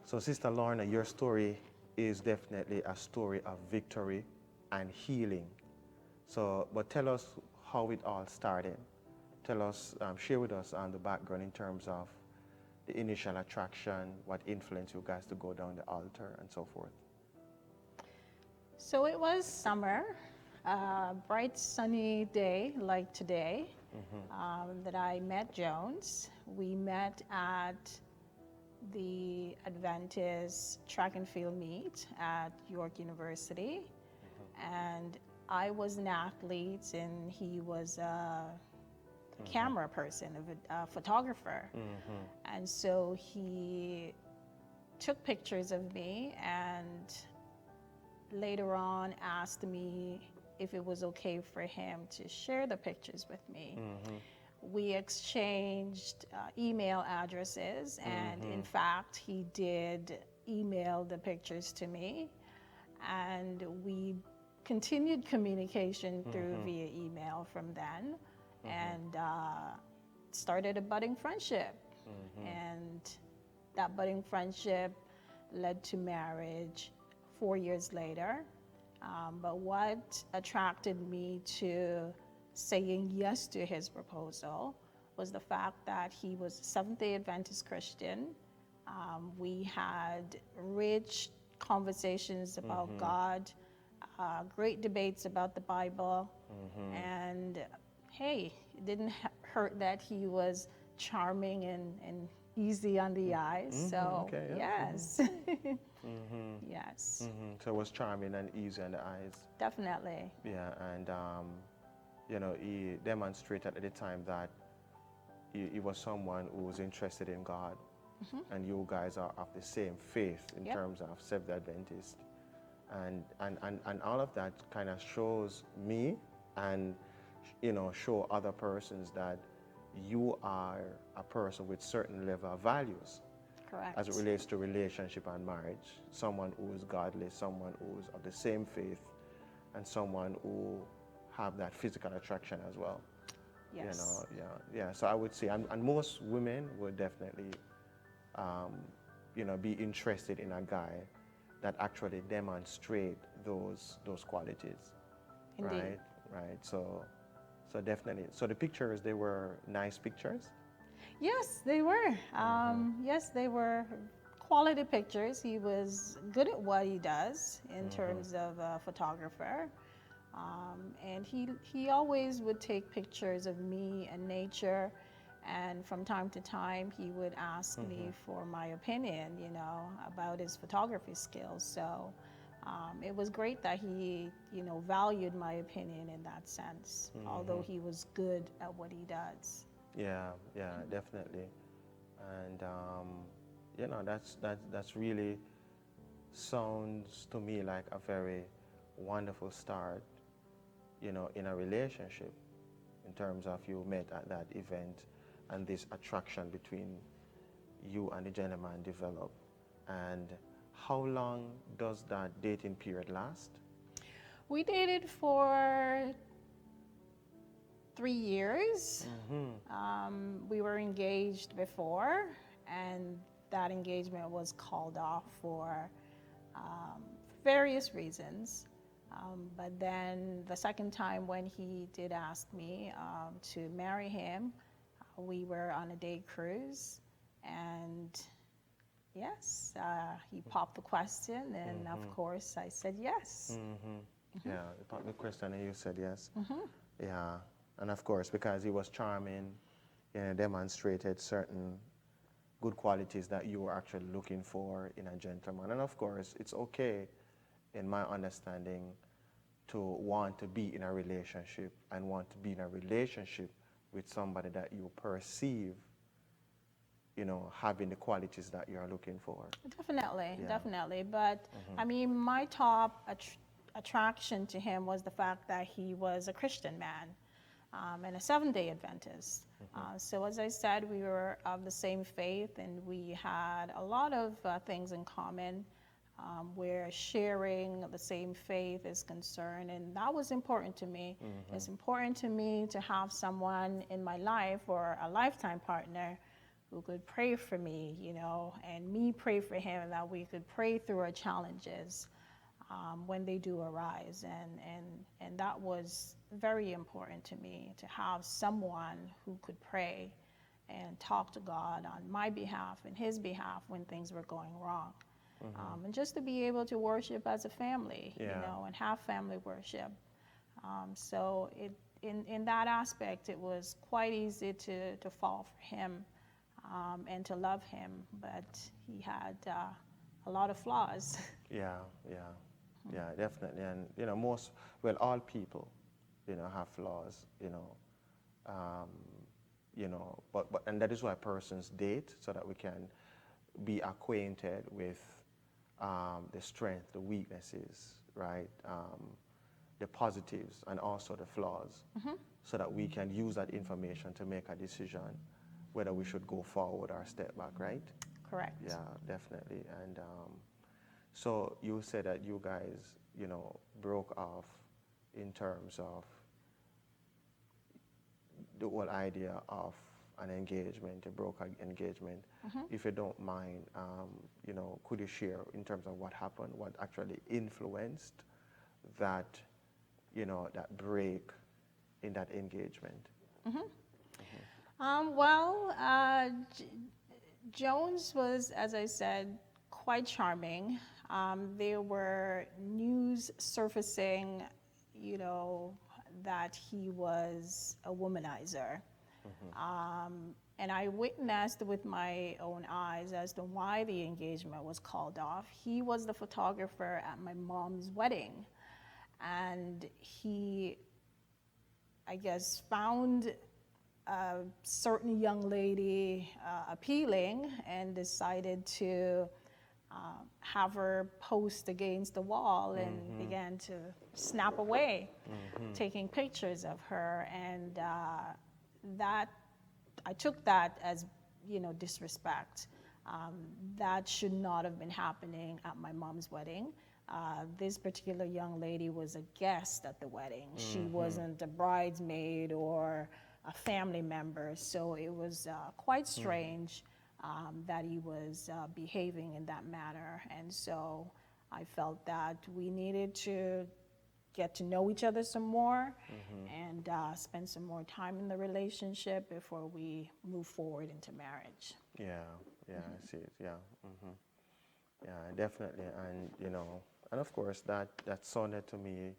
So, Sister Lorna, your story is definitely a story of victory and healing. So, but tell us how it all started. Tell us, share with us on the background in terms of the initial attraction, what influenced you guys to go down the altar, and so forth. So it was summer, a bright sunny day like today, that I met Jones. We met at the Adventist track and field meet at York University. And I was an athlete and he was a camera person, a photographer. And so he took pictures of me and later on asked me if it was okay for him to share the pictures with me. We exchanged email addresses, and in fact, he did email the pictures to me, and we continued communication through via email from then, and started a budding friendship. And that budding friendship led to marriage 4 years later. But what attracted me to saying yes to his proposal was the fact that he was a Seventh-day Adventist Christian. We had rich conversations about God, great debates about the Bible, and hey, it didn't hurt that he was charming and easy on the eyes. So Okay, yeah. yes, yes, So it was charming and easy on the eyes. definitely. Yeah, and he demonstrated at the time that he was someone who was interested in God, and you guys are of the same faith in Yep. terms of Seventh Adventist, and all of that kind of shows me and show other persons that you are a person with certain level of values Correct. as it relates to relationship and marriage. Someone who is godly, someone who is of the same faith, and someone who have that physical attraction as well. Yes. Yeah. So I would say, and most women would definitely, be interested in a guy that actually demonstrate those qualities. Indeed. Right. So definitely. So the pictures, they were nice pictures. Yes, they were. Yes, they were quality pictures. He was good at what he does in terms of a photographer. And he always would take pictures of me and nature. And from time to time, he would ask me for my opinion, about his photography skills. So it was great that he, valued my opinion in that sense, although he was good at what he does. Yeah, definitely. And that's really sounds to me like a very wonderful start, in a relationship, in terms of you met at that event and this attraction between you and the gentleman develop. And how long does that dating period last? We dated for 3 years. We were engaged before, and that engagement was called off for various reasons. But then the second time when he did ask me to marry him, we were on a day cruise, and yes, he popped the question, and of course I said yes. Yeah, you popped the question and you said yes. Yeah, and of course, because he was charming, demonstrated certain good qualities that you were actually looking for in a gentleman. And of course, it's okay, in my understanding, to want to be in a relationship and want to be in a relationship with somebody that you perceive, having the qualities that you are looking for. Definitely, Yeah. definitely. But I mean, my top attraction to him was the fact that he was a Christian man and a Seventh-day Adventist. So as I said, we were of the same faith, and we had a lot of things in common. Where sharing the same faith is concerned, and that was important to me. It's important to me to have someone in my life or a lifetime partner who could pray for me, and me pray for him, and that we could pray through our challenges when they do arise. And that was very important to me, to have someone who could pray and talk to God on my behalf and his behalf when things were going wrong. And just to be able to worship as a family, and have family worship. So in that aspect, it was quite easy to fall for him and to love him, but he had a lot of flaws. Yeah, definitely. And, all people, have flaws, and that is why persons date, so that we can be acquainted with the strength, the weaknesses, right? The positives and also the flaws, so that we can use that information to make a decision whether we should go forward or step back, right? Correct. Yeah, definitely. And so you said that you guys, broke off in terms of the whole idea of an engagement, a broker engagement. If you don't mind, could you share in terms of what happened, what actually influenced that, that break in that engagement? Jones was, as I said, quite charming. There were news surfacing, that he was a womanizer. And I witnessed with my own eyes as to why the engagement was called off. He was the photographer at my mom's wedding. And he, I guess, found a certain young lady appealing and decided to have her post against the wall and began to snap away, taking pictures of her. And that, I took that as, disrespect. That should not have been happening at my mom's wedding. This particular young lady was a guest at the wedding. She wasn't a bridesmaid or a family member, so it was quite strange that he was behaving in that manner. And so I felt that we needed to get to know each other some more and spend some more time in the relationship before we move forward into marriage. Yeah, I see it. Yeah, yeah, definitely. And and of course that sounded to me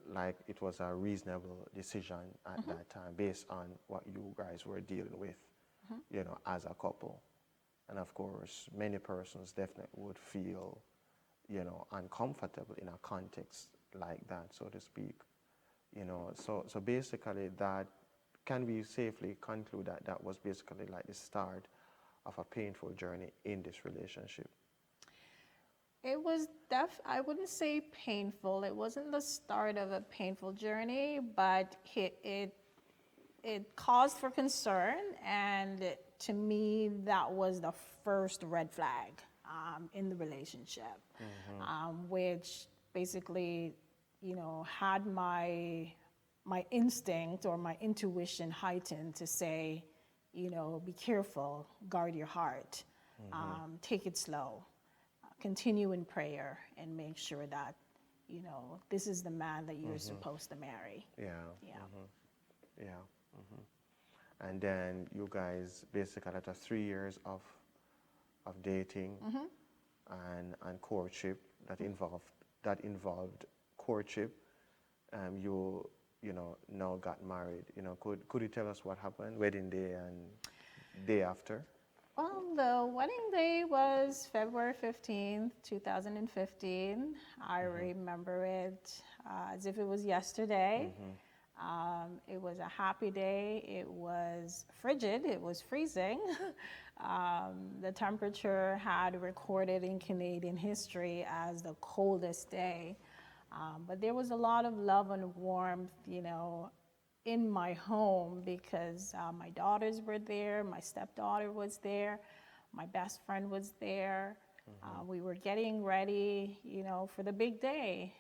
like it was a reasonable decision at that time, based on what you guys were dealing with, as a couple. And of course, many persons definitely would feel, uncomfortable in a context like that, so to speak. So basically, that, can we safely conclude that that was basically like the start of a painful journey in this relationship? It was I wouldn't say painful. It wasn't the start of a painful journey, but it caused for concern, and to me, that was the first red flag in the relationship, which basically, had my instinct or my intuition heightened to say, be careful, guard your heart, take it slow, continue in prayer, and make sure that, this is the man that you're supposed to marry. Yeah. And then you guys basically, after 3 years of dating and courtship, that involved courtship, you now got married. Could you tell us what happened, wedding day and day after? Well, the wedding day was February 15th, 2015. I remember it as if it was yesterday. It was a happy day. It was frigid. It was freezing. The temperature had recorded in Canadian history as the coldest day. But there was a lot of love and warmth, in my home, because my daughters were there, my stepdaughter was there, my best friend was there. We were getting ready, for the big day.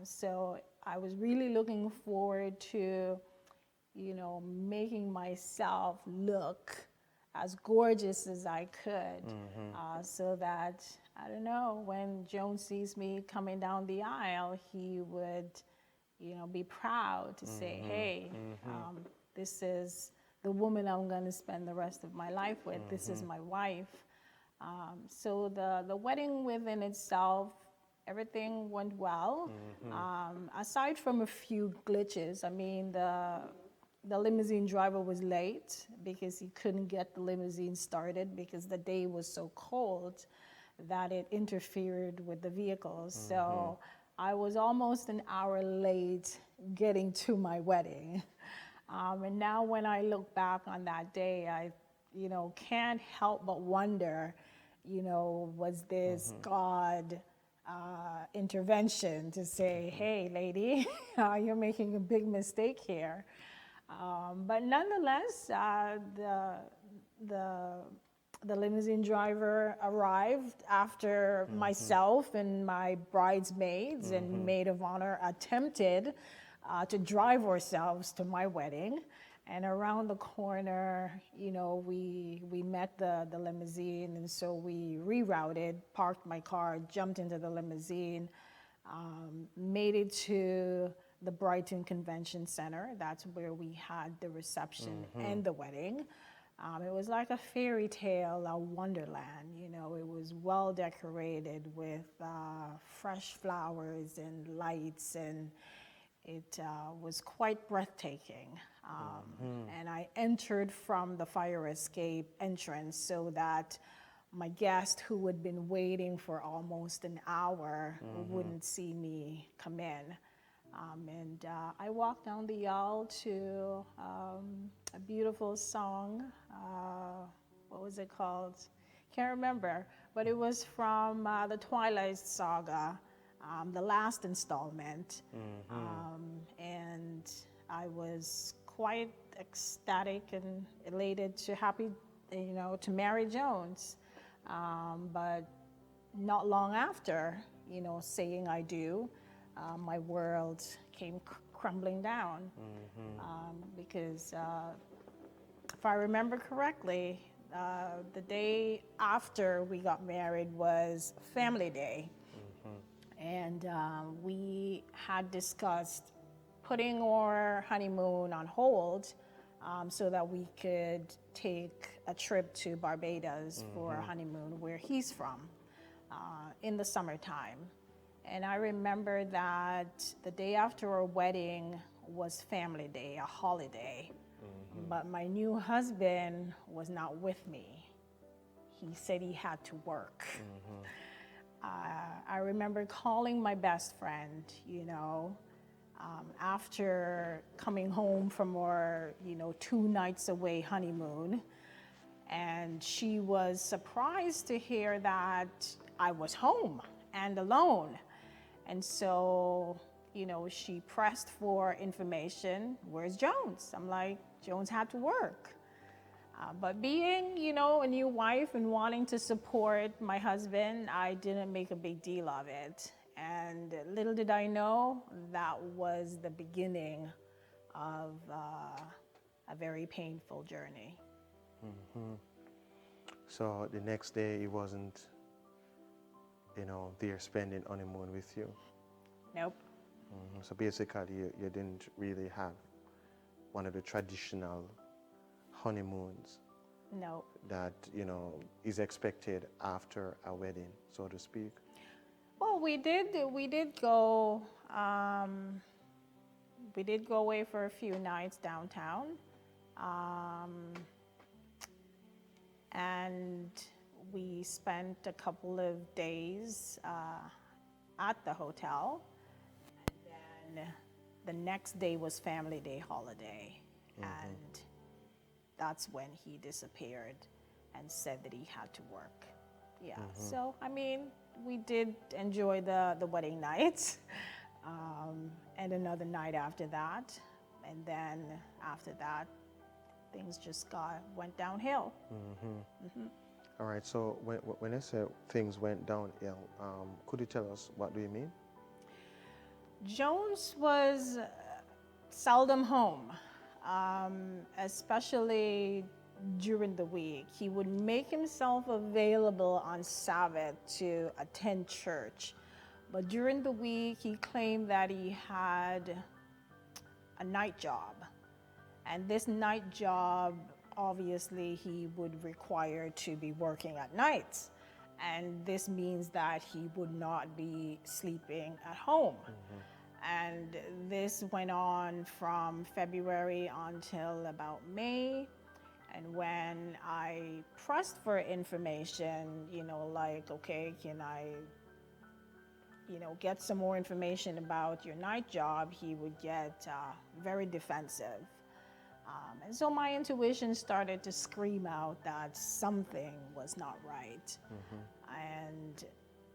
So I was really looking forward to, making myself look as gorgeous as I could, so that, I don't know, when Jones sees me coming down the aisle, he would, be proud to say, hey, this is the woman I'm going to spend the rest of my life with. This is my wife. So the wedding within itself, everything went well. Aside from a few glitches, I mean, the limousine driver was late because he couldn't get the limousine started because the day was so cold that it interfered with the vehicles. So I was almost an hour late getting to my wedding. And now when I look back on that day, I, can't help but wonder, was this God intervention to say, hey, lady, you're making a big mistake here. But nonetheless, the limousine driver arrived after myself and my bridesmaids and maid of honor attempted to drive ourselves to my wedding. And around the corner, we met the limousine, and so we rerouted, parked my car, jumped into the limousine, made it to the Brighton Convention Center. That's where we had the reception and the wedding. It was like a fairy tale, a wonderland. It was well decorated with fresh flowers and lights, and it was quite breathtaking. And I entered from the fire escape entrance so that my guest, who had been waiting for almost an hour, wouldn't see me come in. And I walked down the aisle to a beautiful song. What was it called? Can't remember, but it was from the Twilight Saga, the last installment. And I was quite ecstatic and elated to marry Jones. But not long after, saying I do, my world came crumbling down. Because if I remember correctly, the day after we got married was Family Day. And we had discussed putting our honeymoon on hold so that we could take a trip to Barbados for a honeymoon where he's from in the summertime. And I remember that the day after our wedding was Family Day, a holiday. But my new husband was not with me. He said he had to work. I remember calling my best friend, after coming home from our, 2 nights away honeymoon. And she was surprised to hear that I was home and alone. And so, she pressed for information. Where's Jones? I'm like, Jones had to work. But being, a new wife and wanting to support my husband, I didn't make a big deal of it. And little did I know, that was the beginning of a very painful journey. So the next day he wasn't, there spending honeymoon with you? Nope. So basically you didn't really have one of the traditional honeymoons No. that, is expected after a wedding, so to speak? Well, we did go, away for a few nights downtown. And we spent a couple of days at the hotel. And then the next day was Family Day holiday. And that's when he disappeared and said that he had to work. Yeah, so, I mean, we did enjoy the wedding night and another night after that. And then after that, things just went downhill. All right, so when I say things went downhill, could you tell us what do you mean? Jones was seldom home, especially during the week. He would make himself available on Sabbath to attend church. But during the week, he claimed that he had a night job. And this night job, obviously, he would require to be working at night. And this means that he would not be sleeping at home. And this went on from February until about May. And when I pressed for information, like, okay, can I, get some more information about your night job, he would get very defensive. And so my intuition started to scream out that something was not right. And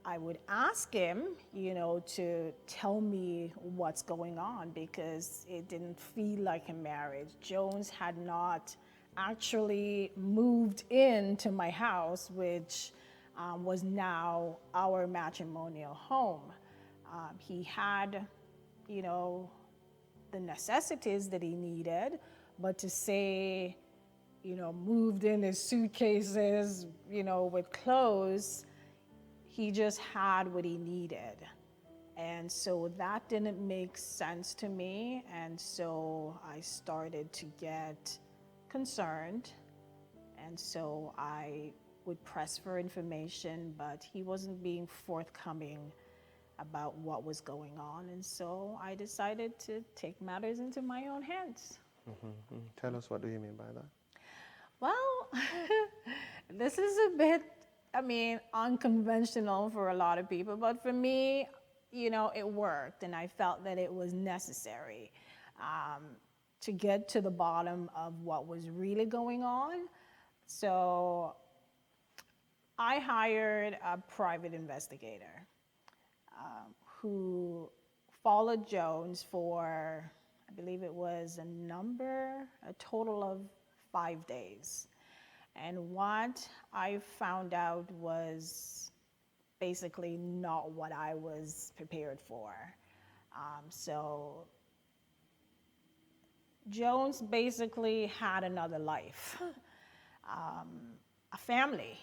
I would ask him, to tell me what's going on, because it didn't feel like a marriage. Jones had not actually moved into my house, which was now our matrimonial home. He had, the necessities that he needed, but to say, moved in his suitcases, with clothes, he just had what he needed. And so that didn't make sense to me. And so I started to get concerned. And so I would press for information, but he wasn't being forthcoming about what was going on. And so I decided to take matters into my own hands. Tell us, what do you mean by that? Well, this is a bit, unconventional for a lot of people, but for me, it worked, and I felt that it was necessary to get to the bottom of what was really going on. So I hired a private investigator who followed Jones for, I believe it was a total of 5 days. And what I found out was basically not what I was prepared for. So Jones basically had another life, a family.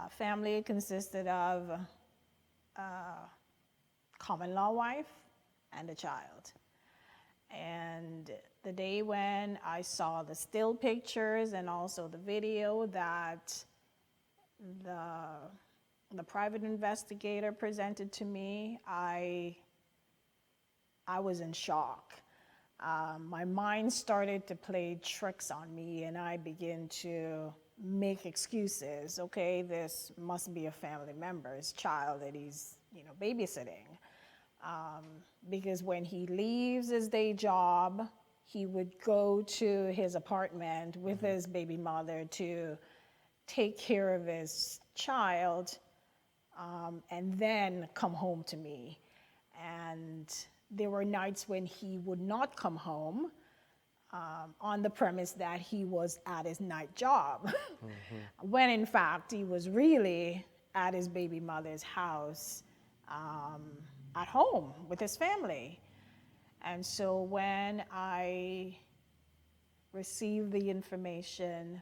Family consisted of a common law wife and a child. And the day when I saw the still pictures and also the video that the private investigator presented to me, I was in shock. My mind started to play tricks on me, and I began to make excuses. Okay, this must be a family member's child that he's, babysitting. Because when he leaves his day job, he would go to his apartment with his baby mother to take care of his child, and then come home to me. And there were nights when he would not come home, on the premise that he was at his night job, when in fact he was really at his baby mother's house, at home with his family. And so when I received the information,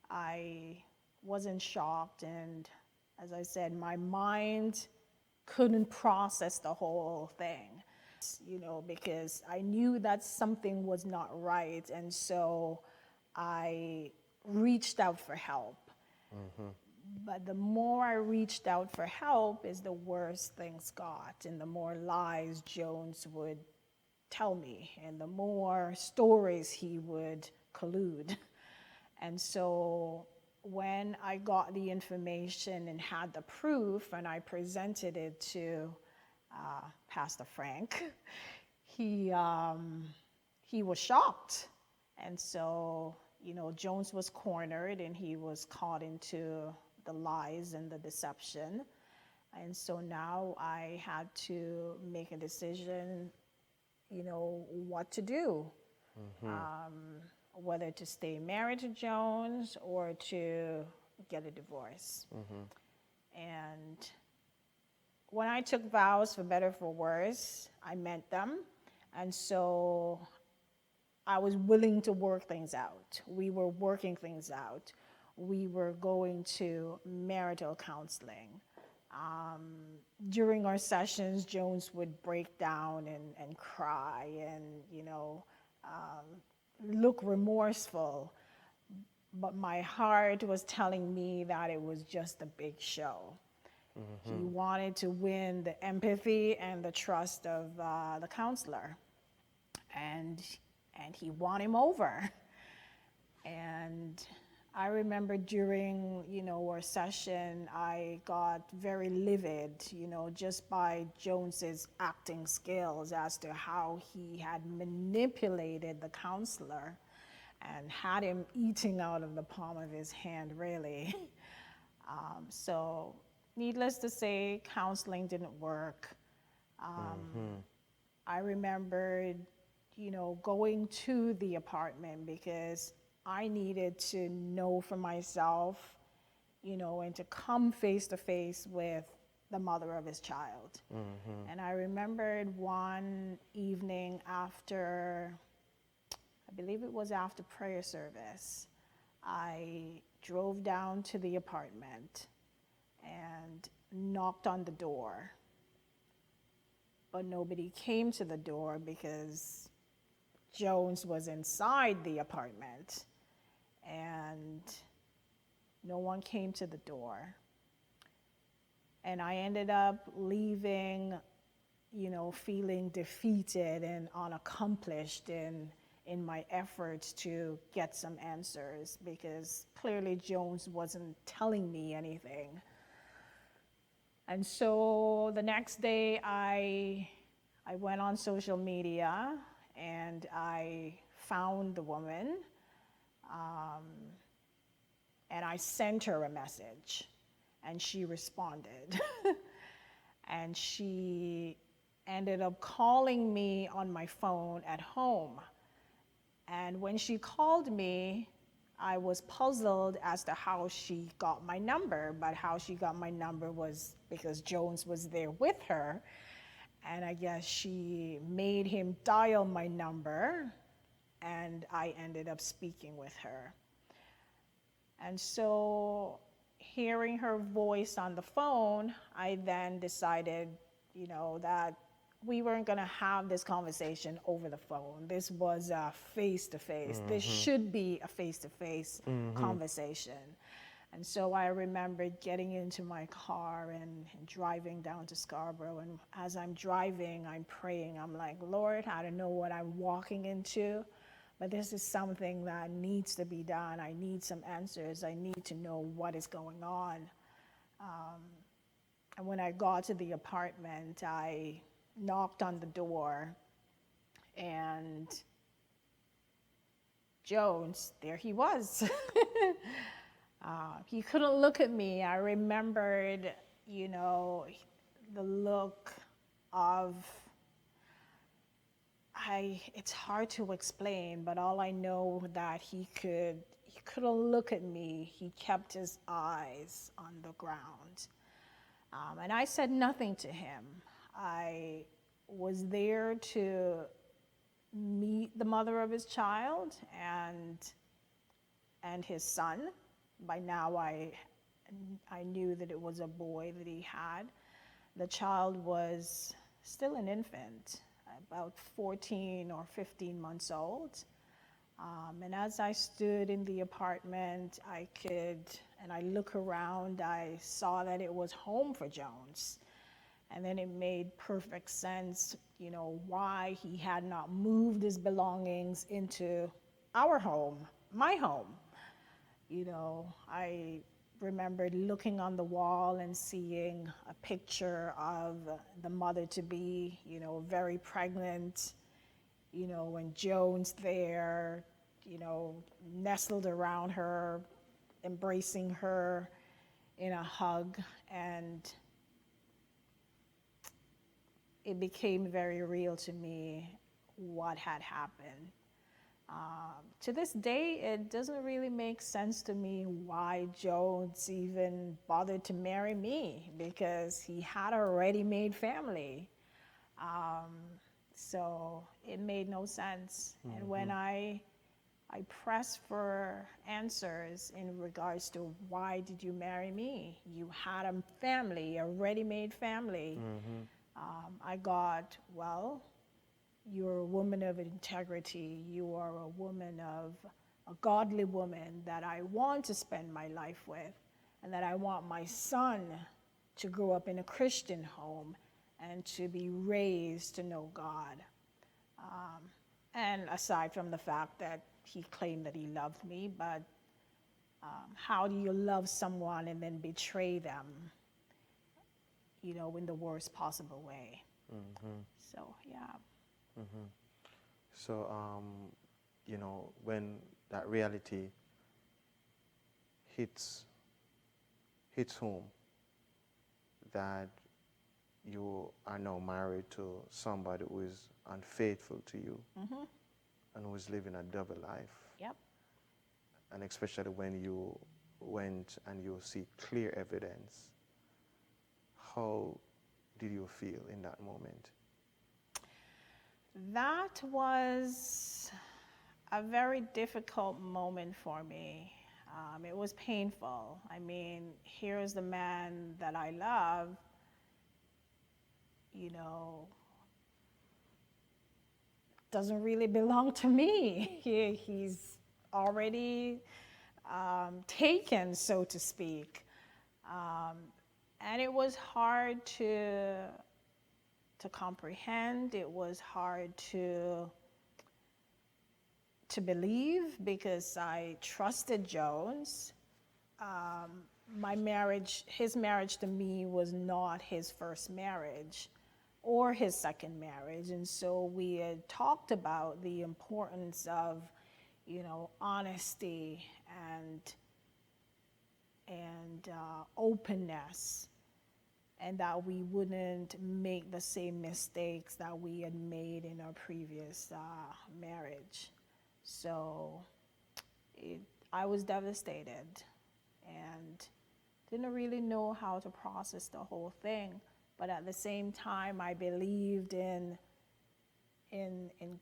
I wasn't shocked, and as I said, my mind couldn't process the whole thing, because I knew that something was not right, and so I reached out for help. But the more I reached out for help, is the worse things got, and the more lies Jones would tell me, and the more stories he would collude. And so when I got the information and had the proof, and I presented it to Pastor Frank, he was shocked. And so, Jones was cornered, and he was caught into the lies and the deception. And so now I had to make a decision, what to do. Whether to stay married to Jones or to get a divorce. And when I took vows, for better or for worse, I meant them. And so I was willing to work things out. We were working things out. We were going to marital counseling. During our sessions, Jones would break down and cry and, look remorseful. But my heart was telling me that it was just a big show. He wanted to win the empathy and the trust of the counselor. And he won him over. And I remember during, our session, I got very livid, just by Jones's acting skills as to how he had manipulated the counselor and had him eating out of the palm of his hand, really. So needless to say, counseling didn't work. I remembered, going to the apartment because I needed to know for myself, and to come face to face with the mother of his child. And I remembered one evening after, I believe it was after prayer service, I drove down to the apartment and knocked on the door. But nobody came to the door because Jones was inside the apartment and no one came to the door. And I ended up leaving, feeling defeated and unaccomplished in my efforts to get some answers because clearly Jones wasn't telling me anything. And so the next day I went on social media and I found the woman, and I sent her a message, and she responded. And she ended up calling me on my phone at home. And when she called me, I was puzzled as to how she got my number, but how she got my number was because Jones was there with her. And I guess she made him dial my number, and I ended up speaking with her. And so, hearing her voice on the phone, I then decided, that we weren't going to have this conversation over the phone. This was a face-to-face. This should be a face-to-face conversation. And so I remember getting into my car and driving down to Scarborough. And as I'm driving, I'm praying. I'm like, Lord, I don't know what I'm walking into, but this is something that needs to be done. I need some answers. I need to know what is going on. And when I got to the apartment, I knocked on the door, and Jones, there he was. He couldn't look at me. I remembered, the look of, it's hard to explain, but all I know that he couldn't look at me. He kept his eyes on the ground. And I said nothing to him. I was there to meet the mother of his child and his son. By now I knew that it was a boy that he had. The child was still an infant, about 14 or 15 months old. And as I stood in the apartment, I look around, I saw that it was home for Jones. And then it made perfect sense, why he had not moved his belongings into our home, my home. I remembered looking on the wall and seeing a picture of the mother-to-be, very pregnant, and Jones there, nestled around her, embracing her in a hug, and it became very real to me what had happened. To this day, it doesn't really make sense to me why Jones even bothered to marry me, because he had a ready-made family. So it made no sense. And when I pressed for answers in regards to why did you marry me? You had a family, a ready-made family. I got, well, you're a woman of integrity. You are a woman of a godly woman that I want to spend my life with, and that I want my son to grow up in a Christian home and to be raised to know God. And aside from the fact that he claimed that he loved me, but how do you love someone and then betray them, in the worst possible way? So, yeah. So, when that reality hits home, that you are now married to somebody who is unfaithful to you and who is living a double life. Yep. And especially when you went and you see clear evidence, how did you feel in that moment? That was a very difficult moment for me. It was painful. I mean, here's the man that I love, doesn't really belong to me. He's already taken, so to speak. And it was hard to comprehend. It was hard to believe, because I trusted Jones. His marriage to me was not his first marriage or his second marriage. And so we had talked about the importance of, honesty and openness, and that we wouldn't make the same mistakes that we had made in our previous marriage. So I was devastated and didn't really know how to process the whole thing. But at the same time, I believed in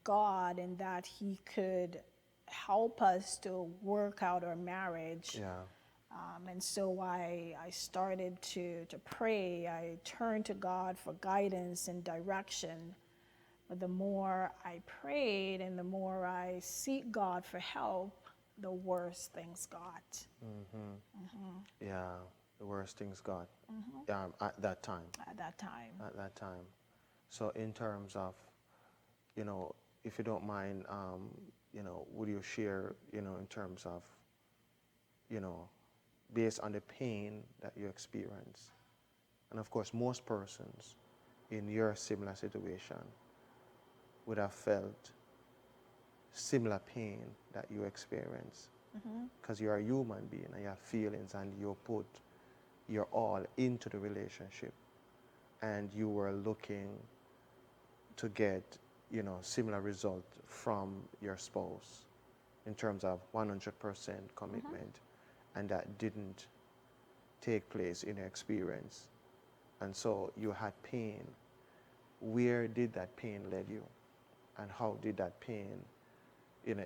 God, and that he could help us to work out our marriage. Yeah. And so I started to pray. I turned to God for guidance and direction. But the more I prayed and the more I seek God for help, the worse things got. Yeah, the worst things got. At that time. At that time. At that time. So in terms of, if you don't mind, would you share, in terms of, based on the pain that you experience, and of course most persons in your similar situation would have felt similar pain that you experience, because you're a human being and you have feelings, and you put your all into the relationship, and you were looking to get, similar result from your spouse in terms of 100% commitment, and that didn't take place in your experience, and so you had pain. Where did that pain lead you, and how did that pain,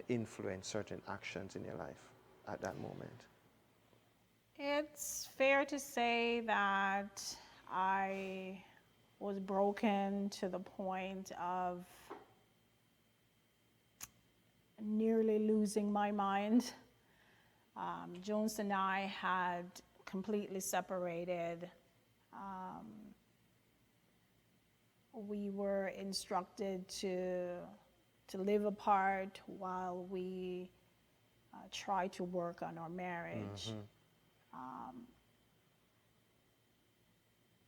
influence certain actions in your life at that moment? It's fair to say that I was broken to the point of nearly losing my mind. Jones and I had completely separated. We were instructed to live apart while we tried to work on our marriage.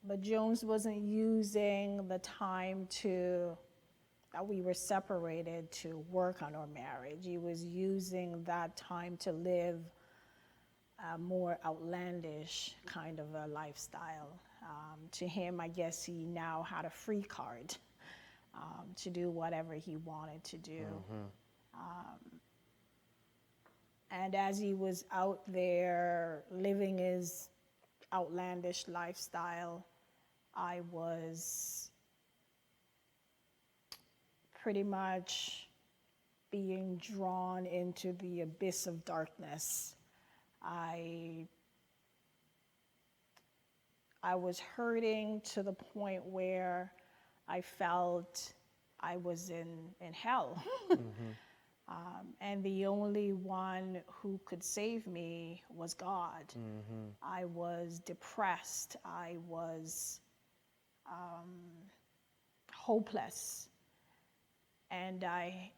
But Jones wasn't using the time that we were separated to work on our marriage. He was using that time to live a more outlandish kind of a lifestyle. To him, I guess he now had a free card to do whatever he wanted to do. And as he was out there living his outlandish lifestyle, I was pretty much being drawn into the abyss of darkness. I was hurting to the point where I felt I was in hell. And the only one who could save me was God. I was depressed. I was hopeless. And I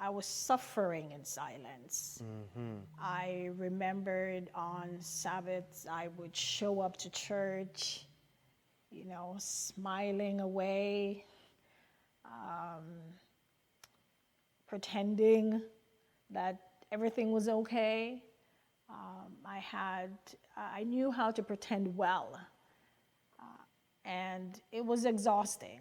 was suffering in silence. I remembered on Sabbaths I would show up to church, you know, smiling away, pretending that everything was okay. I knew how to pretend well, and it was exhausting.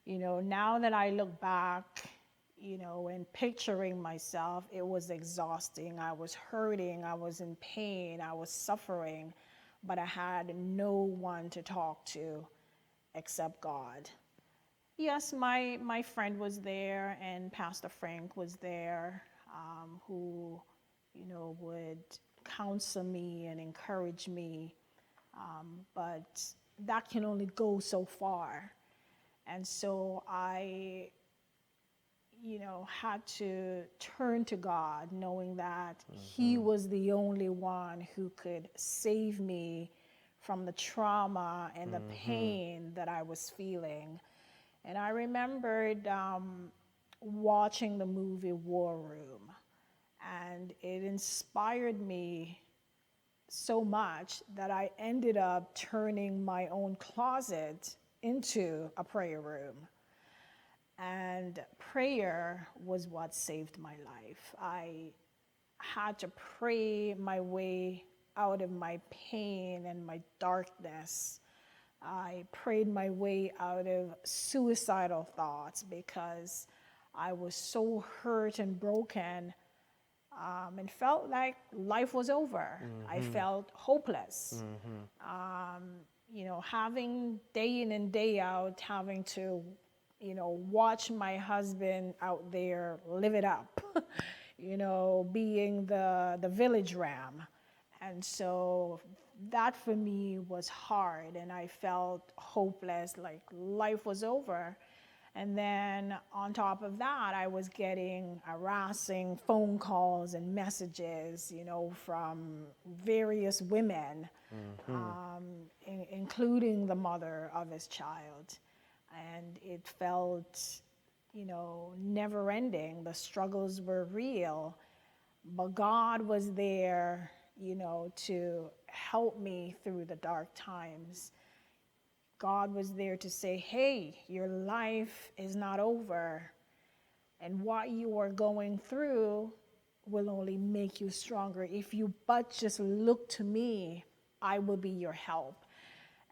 You know, now that I look back, you know, and picturing myself, it was exhausting. I was hurting, I was in pain, I was suffering, but I had no one to talk to except God. Yes, my friend was there, and Pastor Frank was there, who, you know, would counsel me and encourage me, but that can only go so far. And so I, you know, had to turn to God, knowing that He was the only one who could save me from the trauma and the pain that I was feeling. And I remembered watching the movie War Room, and it inspired me so much that I ended up turning my own closet into a prayer room. And prayer was what saved my life. I had to pray my way out of my pain and my darkness. I prayed my way out of suicidal thoughts because I was so hurt and broken, and felt like life was over. I felt hopeless. You know, having day in and day out, having to, you know, watch my husband out there live it up, you know, being the village ram. And so that for me was hard, and I felt hopeless, like life was over. And then on top of that, I was getting harassing phone calls and messages, you know, from various women, including the mother of his child. And it felt, you know, never ending. The struggles were real, but God was there, you know, to help me through the dark times. God was there to say, hey, your life is not over, and what you are going through will only make you stronger. If you but just look to me, I will be your help.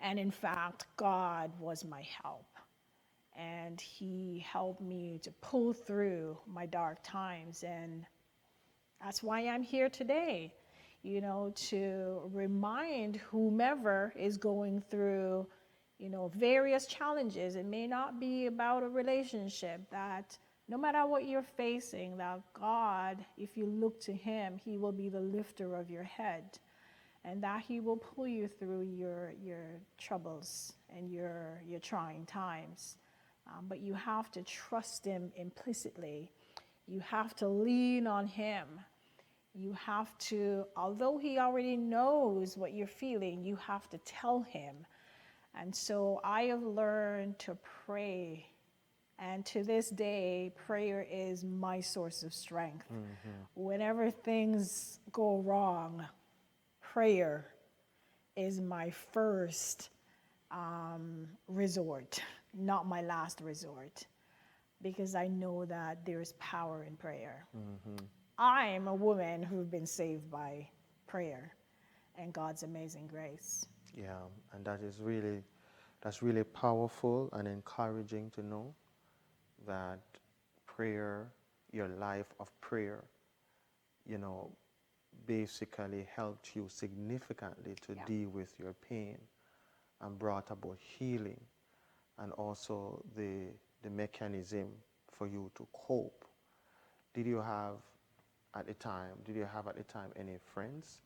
And in fact, God was my help. And He helped me to pull through my dark times. And that's why I'm here today, you know, to remind whomever is going through, you know, various challenges. It may not be about a relationship, that no matter what you're facing, that God, if you look to Him, He will be the lifter of your head, and that He will pull you through your troubles and your trying times. But you have to trust Him implicitly. You have to lean on Him. You have to, although He already knows what you're feeling, you have to tell Him. And so I have learned to pray. And to this day, prayer is my source of strength. Whenever things go wrong, prayer is my first resort, not my last resort, because I know that there's power in prayer. I'm a woman who's been saved by prayer and God's amazing grace. Yeah, and that's really powerful and encouraging to know that prayer, your life of prayer, you know, basically helped you significantly to deal with your pain and brought about healing, and also the the mechanism for you to cope. Did you have at the time any friends,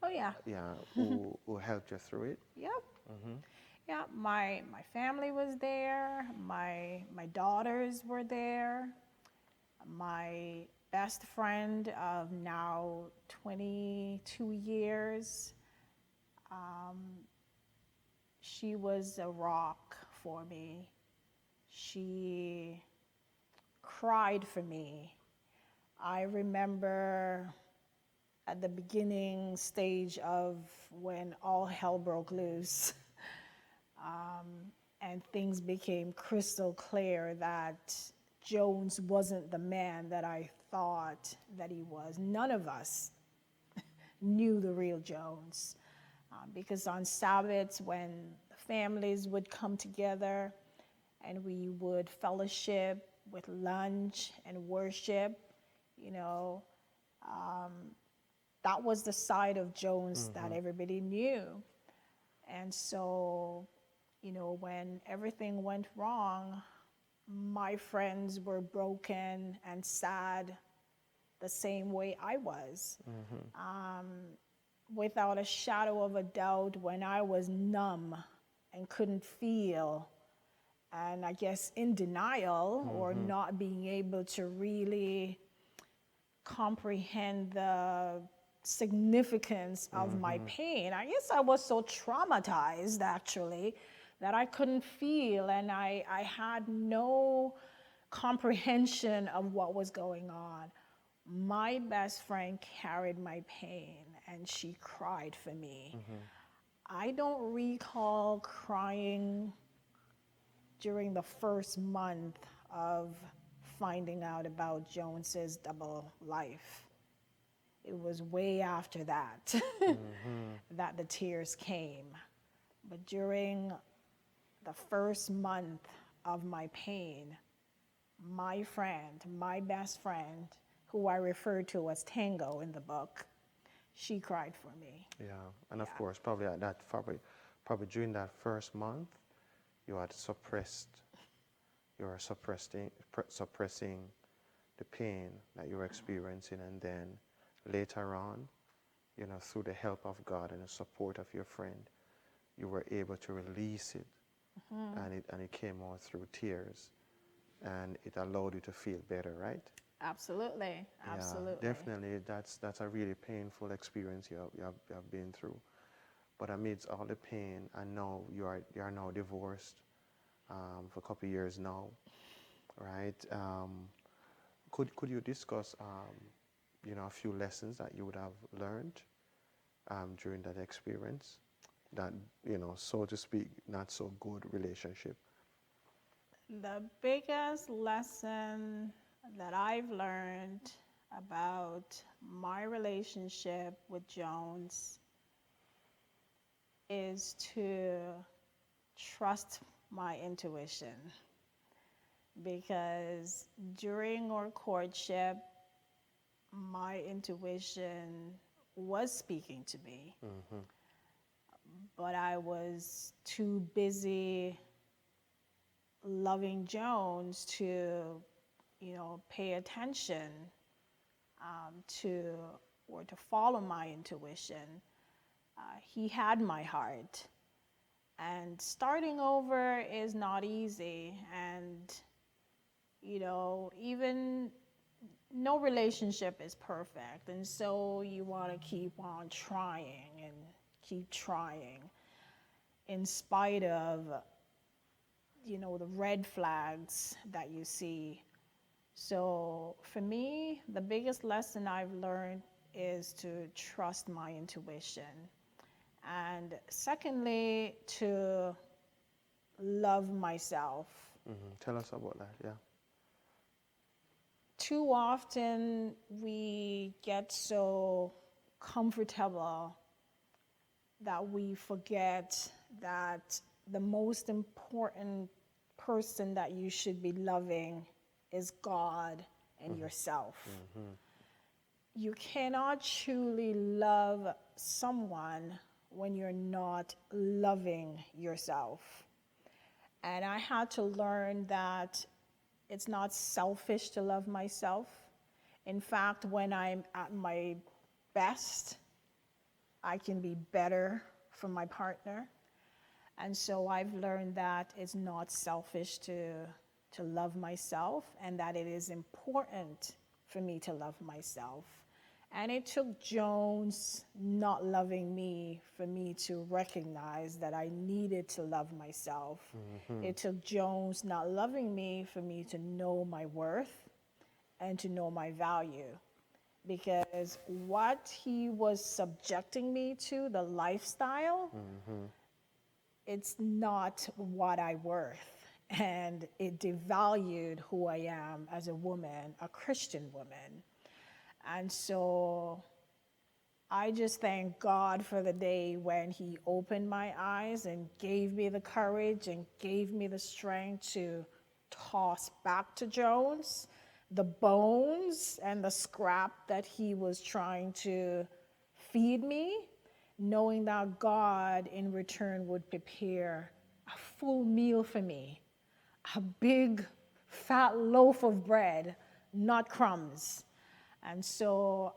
Oh yeah. yeah, who helped you through it? Yep. Yeah, my family was there. My daughters were there. My best friend of now 22 years, she was a rock for me. She cried for me. I remember at the beginning stage of when all hell broke loose, and things became crystal clear that Jones wasn't the man that I thought that he was. None of us knew the real Jones. Because on Sabbaths, when the families would come together and we would fellowship with lunch and worship, you know, that was the side of Jones that everybody knew. And so, you know, when everything went wrong, my friends were broken and sad the same way I was. Without a shadow of a doubt, when I was numb and couldn't feel, and I guess in denial or not being able to really comprehend the significance of my pain. I guess I was so traumatized actually that I couldn't feel, and I had no comprehension of what was going on. My best friend carried my pain and she cried for me. I don't recall crying during the first month of finding out about Jones's double life. It was way after that that the tears came. But during the first month of my pain, my friend, my best friend, who I refer to as Tango in the book, she cried for me. Yeah, and of course, probably at that, probably during that first month, you were suppressing the pain that you were experiencing, and then later on, you know, through the help of God and the support of your friend, you were able to release it, and it came out through tears, and it allowed you to feel better, right? Absolutely, absolutely. Yeah, definitely, that's a really painful experience you have been through. But amidst all the pain, I know you are now divorced for a couple of years now, right? Could you discuss you know, a few lessons that you would have learned during that experience, that, you know, so to speak, not so good relationship? The biggest lesson that I've learned about my relationship with Jones is to trust my intuition. Because during our courtship, my intuition was speaking to me, but I was too busy loving Jones to, you know, pay attention to or to follow my intuition. He had my heart, and starting over is not easy, and you know, even no relationship is perfect, and so you want to keep on trying and keep trying in spite of, you know, the red flags that you see. So for me, the biggest lesson I've learned is to trust my intuition. And secondly, to love myself. Tell us about that, yeah. Too often we get so comfortable that we forget that the most important person that you should be loving is God and yourself. You cannot truly love someone when you're not loving yourself. And I had to learn that it's not selfish to love myself. In fact, when I'm at my best, I can be better for my partner. And so I've learned that it's not selfish to love myself, and that it is important for me to love myself. And it took Jones not loving me for me to recognize that I needed to love myself. It took Jones not loving me for me to know my worth and to know my value. Because what he was subjecting me to, the lifestyle, it's not what I worth. And it devalued who I am as a woman, a Christian woman. And so I just thank God for the day when he opened my eyes and gave me the courage and gave me the strength to toss back to Jones the bones and the scrap that he was trying to feed me, knowing that God in return would prepare a full meal for me, a big fat loaf of bread, not crumbs. And so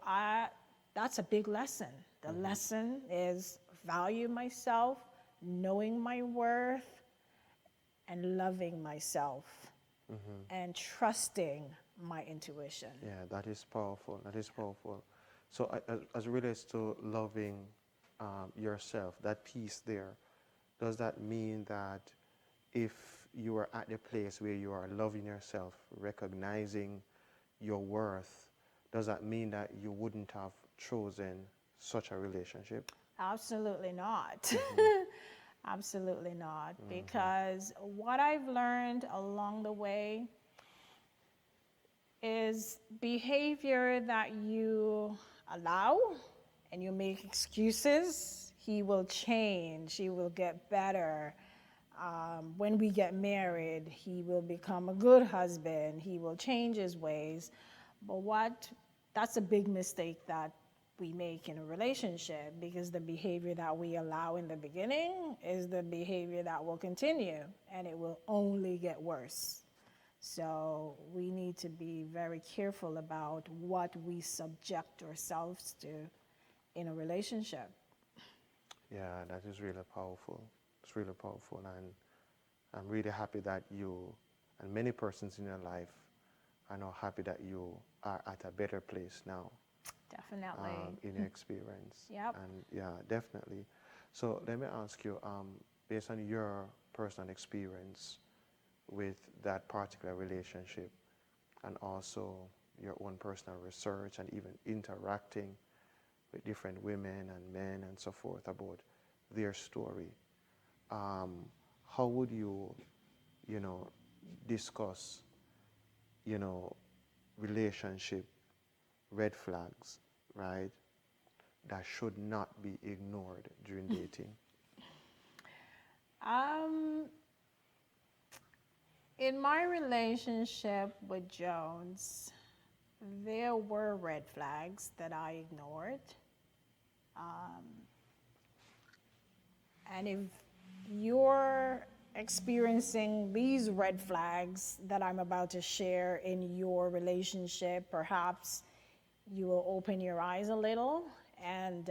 that's a big lesson. The lesson is value myself, knowing my worth, and loving myself, and trusting my intuition. Yeah, that is powerful. That is powerful. So as it relates to loving yourself, that piece there, does that mean that if you are at the place where you are loving yourself, recognizing your worth, does that mean that you wouldn't have chosen such a relationship? Absolutely not. Absolutely not. Because what I've learned along the way is behavior that you allow and you make excuses, he will change, he will get better. When we get married, he will become a good husband, he will change his ways. But that's a big mistake that we make in a relationship, because the behavior that we allow in the beginning is the behavior that will continue, and it will only get worse. So we need to be very careful about what we subject ourselves to in a relationship. Yeah, that is really powerful. It's really powerful, and I'm really happy that you and many persons in your life are now happy that you are at a better place now. Definitely. In your experience. Yep. And yeah, definitely. So let me ask you, based on your personal experience with that particular relationship, and also your own personal research and even interacting with different women and men and so forth about their story, how would you, discuss, relationship red flags, right, that should not be ignored during dating? In my relationship with Jones, there were red flags that I ignored. And if you're experiencing these red flags that I'm about to share in your relationship, perhaps you will open your eyes a little and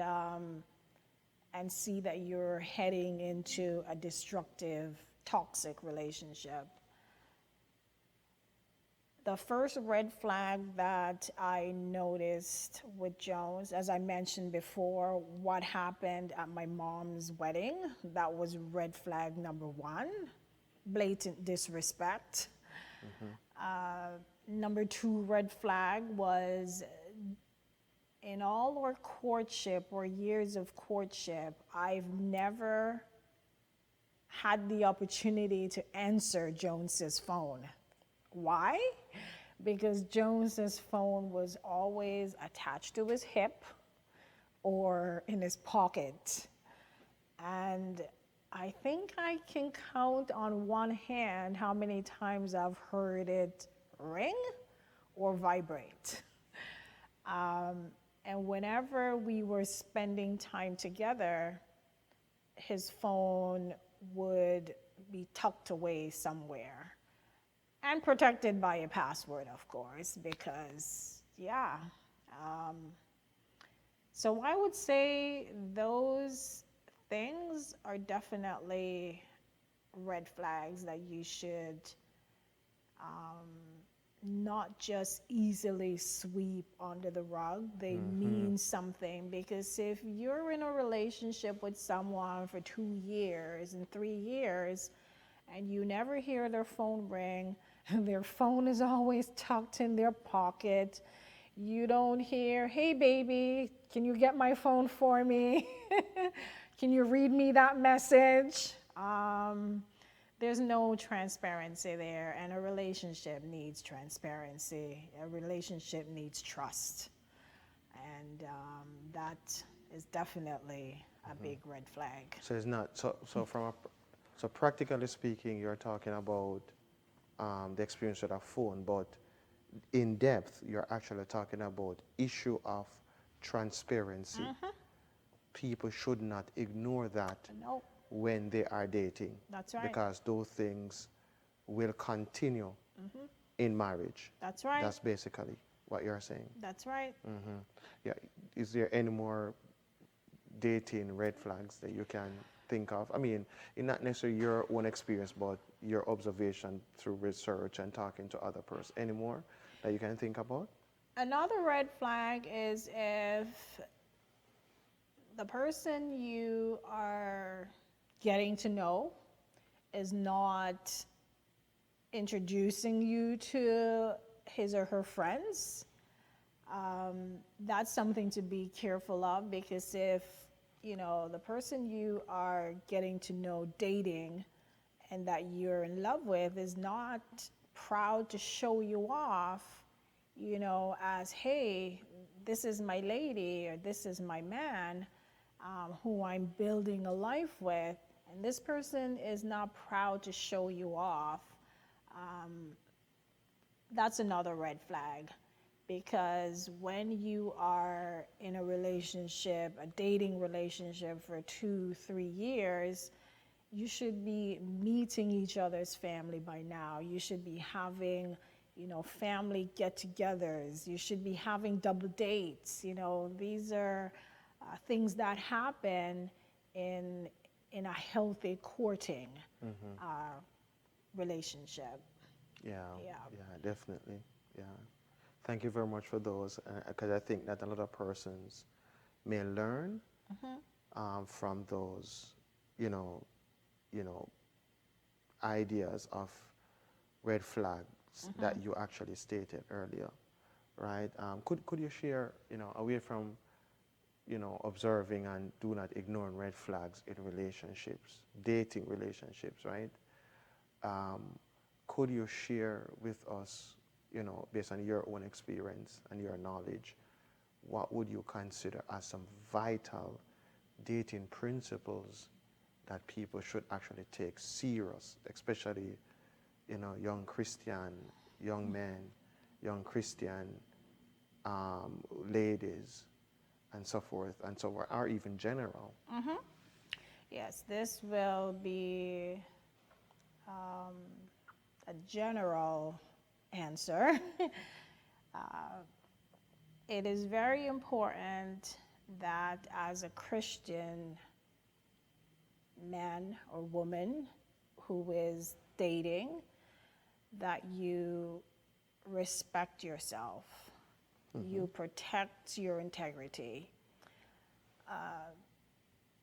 see that you're heading into a destructive, toxic relationship. The first red flag that I noticed with Jones, as I mentioned before, what happened at my mom's wedding, that was red flag number one, blatant disrespect. Number two red flag was, in all our courtship or years of courtship, I've never had the opportunity to answer Jones's phone. Why? Because Jones's phone was always attached to his hip or in his pocket. And I think I can count on one hand how many times I've heard it ring or vibrate. And whenever we were spending time together, his phone would be tucked away somewhere and protected by a password, of course, because, yeah. Um, so I would say those things are definitely red flags that you should not just easily sweep under the rug. They mean something, because if you're in a relationship with someone for 2 years and 3 years and you never hear their phone ring, their phone is always tucked in their pocket, you don't hear, hey baby, can you get my phone for me? Can you read me that message? There's no transparency there, and a relationship needs transparency. A relationship needs trust, and that is definitely a big red flag. So it's not so practically speaking, you're talking about the experience with a phone, but in depth, you're actually talking about issue of transparency. People should not ignore that Nope, when they are dating, that's right. because those things will continue in marriage. That's right. That's basically what you're saying. That's right. Yeah. Is there any more dating red flags that you can think of? I mean, not necessarily your own experience, but your observation through research and talking to other person. Any more that you can think about? Another red flag is if the person you are getting to know is not introducing you to his or her friends. That's something to be careful of, because if the person you are getting to know, dating, and that you're in love with is not proud to show you off, as, hey, this is my lady, or this is my man, who I'm building a life with, and this person is not proud to show you off, that's another red flag. Because when you are in a relationship, a dating relationship for 2-3 years, you should be meeting each other's family by now. You should be having, family get-togethers. You should be having double dates. These are things that happen in a healthy courting relationship. Yeah, Yeah. definitely. Yeah. Thank you very much for those, because I think that a lot of persons may learn from those, ideas of red flags that you actually stated earlier, right? Could you share, away from, observing and do not ignore red flags in relationships, dating relationships, right? Could you share with us, based on your own experience and your knowledge, what would you consider as some vital dating principles that people should actually take serious, especially, young Christian, young men, young Christian ladies, and so forth, and so on, or even general? Yes, this will be a general answer. It is very important that as a Christian man or woman who is dating, that you respect yourself, you protect your integrity.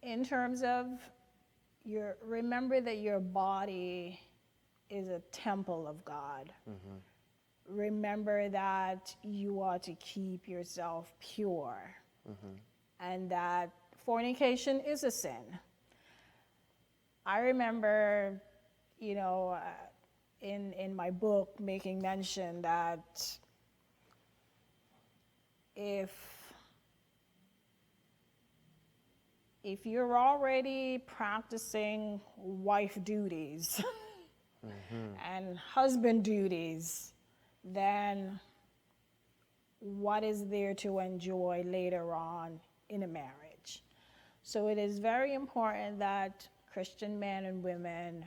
In terms of remember that your body is a temple of God. Remember that you ought to keep yourself pure, and that fornication is a sin. I remember, in my book making mention that if you're already practicing wife duties and husband duties, then what is there to enjoy later on in a marriage? So it is very important that Christian men and women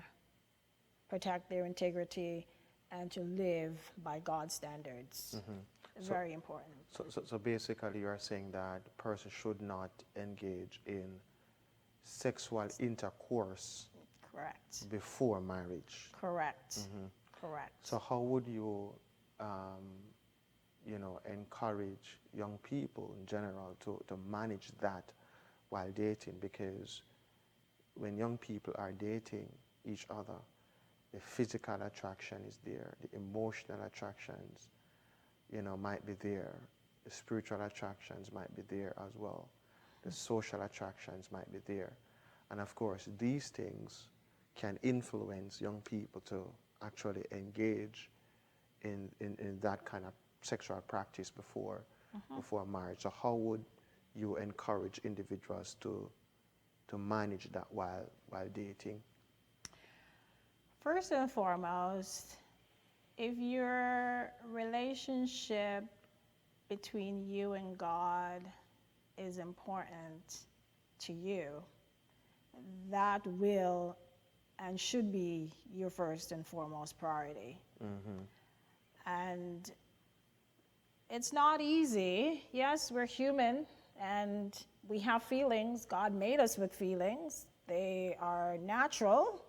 protect their integrity, and to live by God's standards. Very important. So basically, you are saying that the person should not engage in sexual intercourse Correct. before marriage. Correct. Correct. So how would you, encourage young people in general to manage that while dating? Because when young people are dating each other, the physical attraction is there, the emotional attractions, might be there, the spiritual attractions might be there as well, the social attractions might be there. And of course, these things can influence young people to actually engage in that kind of sexual practice before marriage. So how would you encourage individuals to manage that while dating? First and foremost, if your relationship between you and God is important to you, that will and should be your first and foremost priority. And it's not easy. Yes, we're human and we have feelings. God made us with feelings. They are natural.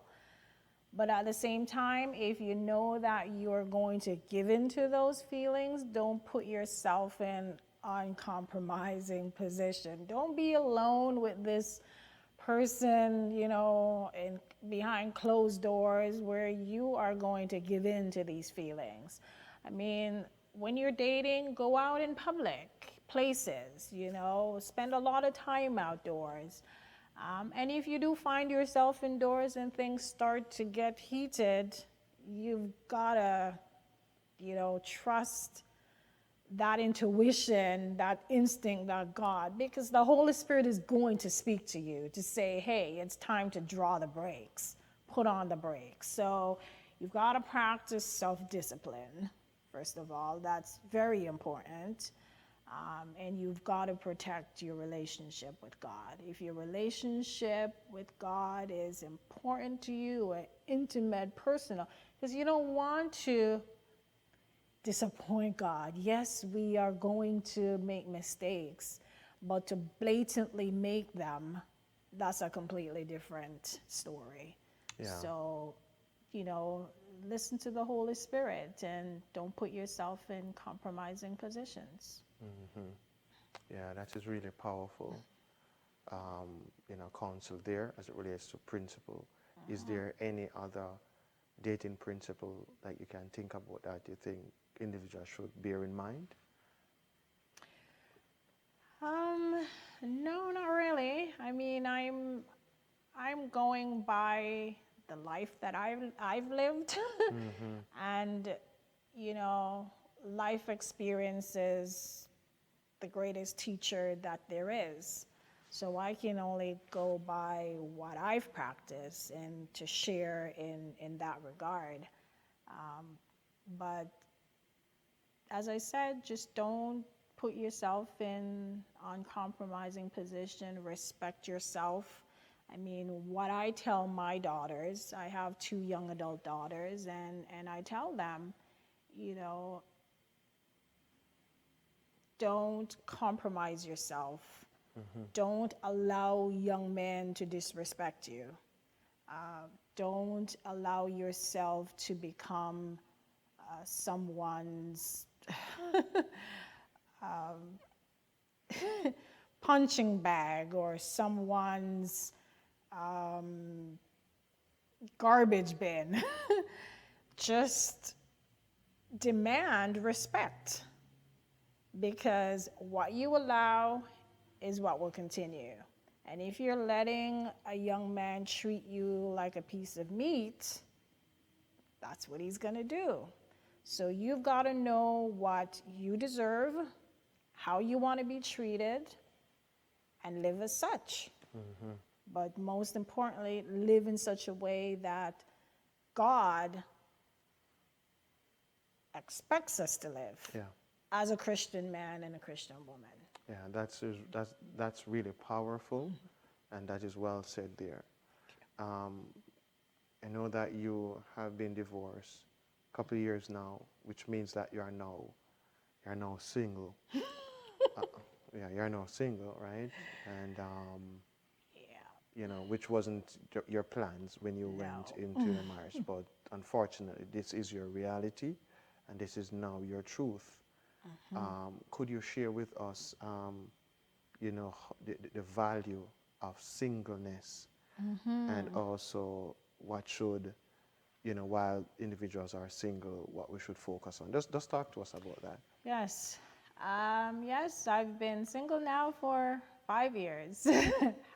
But at the same time, if you know that you're going to give in to those feelings, don't put yourself in uncompromising position. Don't be alone with this person, in behind closed doors where you are going to give in to these feelings. I mean, when you're dating, go out in public places, spend a lot of time outdoors. And if you do find yourself indoors and things start to get heated, you've got to, trust that intuition, that instinct, that God, because the Holy Spirit is going to speak to you to say, hey, it's time to draw the brakes, put on the brakes. So you've got to practice self-discipline, first of all. That's very important. And you've got to protect your relationship with God. If your relationship with God is important to you, intimate, personal, because you don't want to disappoint God. Yes, we are going to make mistakes, but to blatantly make them, that's a completely different story. Yeah. So, listen to the Holy Spirit and don't put yourself in compromising positions. Yeah, that is really powerful, counsel there as it relates to principle. Is there any other dating principle that you can think about that you think individuals should bear in mind? No, not really. I mean, I'm going by the life that I've lived, and life experiences the greatest teacher that there is. So I can only go by what I've practiced and to share in that regard. But as I said, just don't put yourself in uncompromising position. Respect yourself. I mean, what I tell my daughters, I have 2 young adult daughters, and I tell them, don't compromise yourself. Don't allow young men to disrespect you. Don't allow yourself to become someone's punching bag or someone's garbage bin. Just demand respect, because what you allow is what will continue. And if you're letting a young man treat you like a piece of meat, that's what he's going to do. So you've got to know what you deserve, how you want to be treated, and live as such. But most importantly, live in such a way that God expects us to live as a Christian man and a Christian woman. Yeah, that's really powerful, and that is well said there. I know that you have been divorced a couple of years now, which means that you're now single. uh, yeah, you're now single, right? And Yeah. which wasn't your plans when you went No. into the marriage, but unfortunately, this is your reality, and this is now your truth. Could you share with us, the value of singleness, and also what should, while individuals are single, what we should focus on? Just talk to us about that. Yes. Yes, I've been single now for 5 years.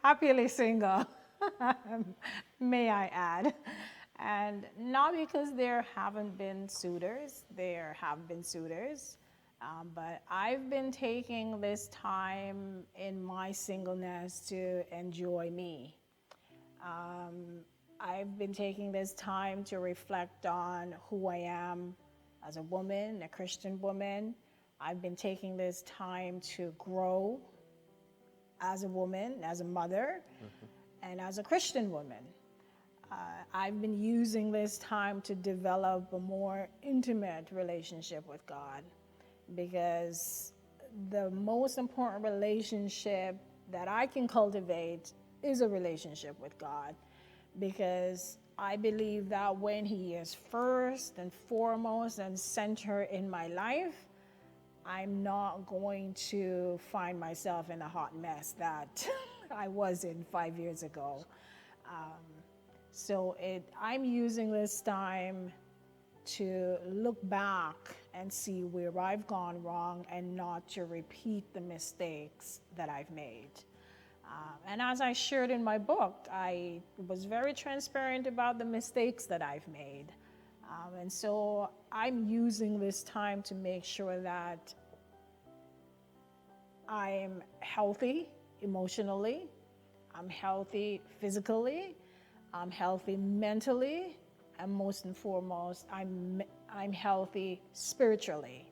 Happily single, may I add. And not because there haven't been suitors, there have been suitors. But I've been taking this time in my singleness to enjoy me. I've been taking this time to reflect on who I am as a woman, a Christian woman. I've been taking this time to grow as a woman, as a mother, and as a Christian woman. I've been using this time to develop a more intimate relationship with God, because the most important relationship that I can cultivate is a relationship with God, because I believe that when He is first and foremost and center in my life, I'm not going to find myself in a hot mess that I was in 5 years ago. So I'm using this time to look back and see where I've gone wrong and not to repeat the mistakes that I've made. And as I shared in my book, I was very transparent about the mistakes that I've made. And so I'm using this time to make sure that I'm healthy emotionally, I'm healthy physically, I'm healthy mentally, and most and foremost, I'm healthy spiritually.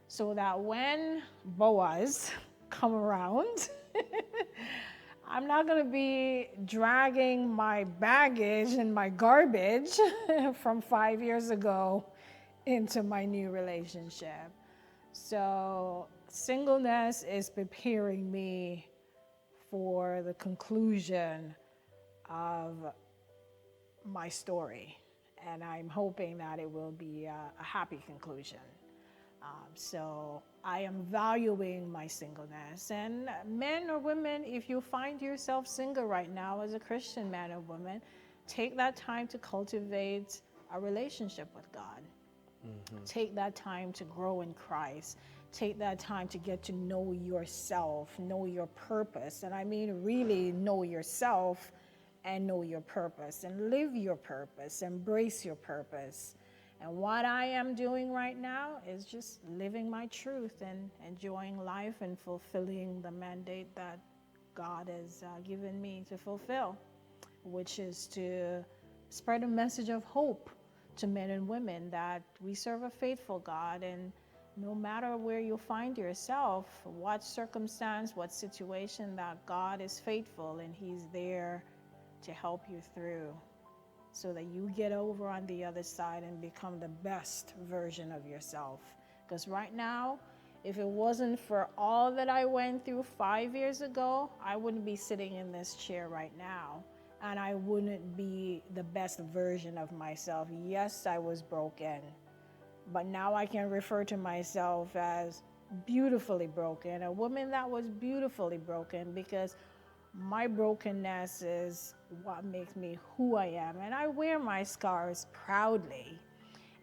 So that when Boaz come around, I'm not going to be dragging my baggage and my garbage from 5 years ago into my new relationship. So singleness is preparing me for the conclusion of my story, and I'm hoping that it will be a happy conclusion. So I am valuing my singleness. And men or women, if you find yourself single right now as a Christian man or woman, take that time to cultivate a relationship with God. Take that time to grow in Christ. Take that time to get to know yourself, know your purpose. And I mean really know yourself and know your purpose and live your purpose, embrace your purpose. And what I am doing right now is just living my truth and enjoying life and fulfilling the mandate that God has given me to fulfill, which is to spread a message of hope to men and women that we serve a faithful God, and no matter where you find yourself, what circumstance, what situation, that God is faithful and He's there to help you through, so that you get over on the other side and become the best version of yourself. Because right now, if it wasn't for all that I went through 5 years ago, I wouldn't be sitting in this chair right now. And I wouldn't be the best version of myself. Yes, I was broken, but now I can refer to myself as beautifully broken, a woman that was beautifully broken, because my brokenness is what makes me who I am. And I wear my scars proudly,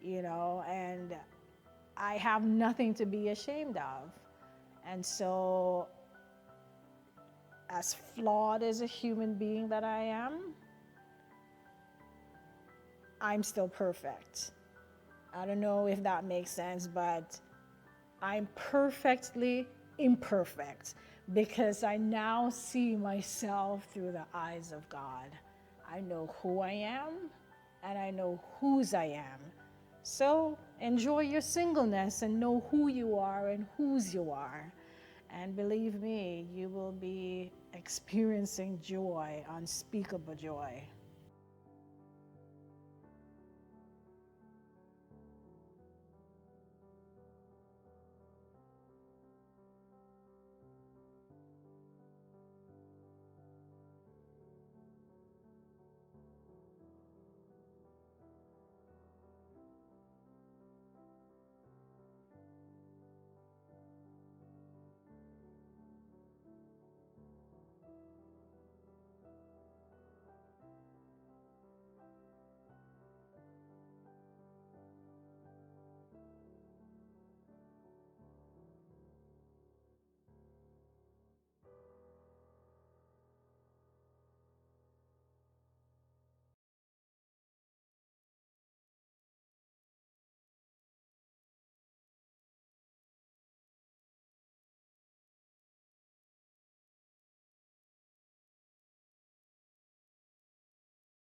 and I have nothing to be ashamed of. And so, as flawed as a human being that I am, I'm still perfect. I don't know if that makes sense, but I'm perfectly imperfect, because I now see myself through the eyes of God. I know who I am and I know whose I am. So enjoy your singleness and know who you are and whose you are. And believe me, you will be experiencing joy, unspeakable joy.